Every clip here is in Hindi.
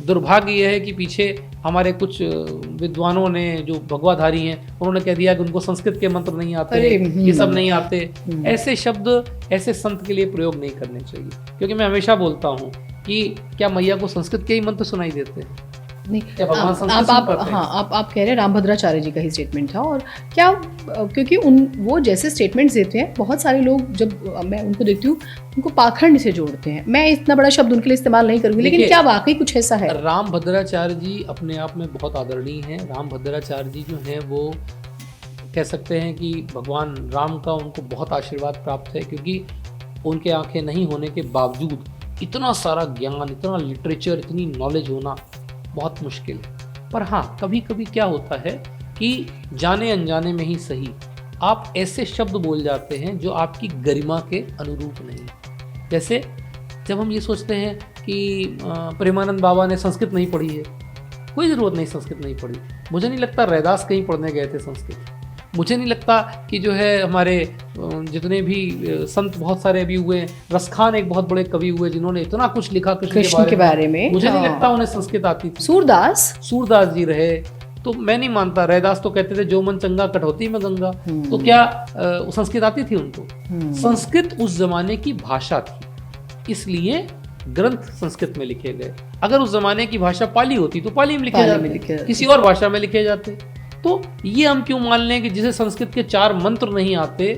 दुर्भाग्य यह है कि पीछे हमारे कुछ विद्वानों ने जो भगवाधारी हैं उन्होंने कह दिया कि उनको संस्कृत के मंत्र नहीं आते, ये सब नहीं आते। ऐसे शब्द ऐसे संत के लिए प्रयोग नहीं करने चाहिए, क्योंकि मैं हमेशा बोलता हूँ कि क्या मैया को संस्कृत के ही मंत्र सुनाई देते हैं? नहीं, क्या भगवान संस्कृत आप सुन पाते हैं? हाँ, आप कह रहे हैं रामभद्राचार्य जी का ही स्टेटमेंट था। और क्या, क्योंकि वो जैसे स्टेटमेंट्स देते हैं, बहुत सारे लोग जब मैं उनको देखती हूँ उनको पाखंड से जोड़ते हैं। मैं इतना बड़ा शब्द उनके लिए इस्तेमाल नहीं करूँगी, लेकिन क्या वाकई कुछ ऐसा है? रामभद्राचार्य जी अपने आप में बहुत आदरणीय हैं। रामभद्राचार्य जी जो हैं वो कह सकते हैं कि भगवान राम का उनको बहुत आशीर्वाद प्राप्त है, क्योंकि उनके आंखें नहीं होने के बावजूद इतना सारा ज्ञान, इतना लिटरेचर, इतनी नॉलेज होना बहुत मुश्किल है। पर हाँ, कभी कभी क्या होता है कि जाने अनजाने में ही सही आप ऐसे शब्द बोल जाते हैं जो आपकी गरिमा के अनुरूप नहीं। जैसे जब हम ये सोचते हैं कि प्रेमानंद बाबा ने संस्कृत नहीं पढ़ी है, कोई ज़रूरत नहीं संस्कृत नहीं पढ़ी। मुझे नहीं लगता रैदास कहीं पढ़ने गए थे संस्कृत। मुझे नहीं लगता कि जो है हमारे जितने भी संत बहुत सारे अभी हुए, रसखान एक बहुत बड़े कवि हुए जिन्होंने इतना कुछ लिखा कृष्ण के बारे में, मुझे नहीं लगता उन्हें संस्कृत आती थी। सूरदास जी रहे, तो मैं नहीं मानता। रैदास तो कहते थे जो मन चंगा कटौती में गंगा। तो क्या संस्कृत आती थी उनको? संस्कृत उस जमाने की भाषा थी, इसलिए ग्रंथ संस्कृत में लिखे गए। अगर उस जमाने की भाषा पाली होती तो पाली में लिखे जाते, किसी और भाषा में लिखे जाते। तो ये हम क्यों मान लें कि जिसे संस्कृत के 4 मंत्र नहीं आते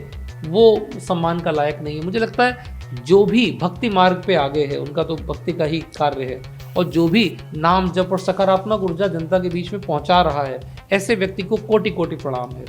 वो सम्मान का लायक नहीं है? मुझे लगता है जो भी भक्ति मार्ग पे आगे है उनका तो भक्ति का ही कार्य है, और जो भी नाम जप और सकारात्मक ऊर्जा जनता के बीच में पहुंचा रहा है, ऐसे व्यक्ति को कोटि कोटि प्रणाम है।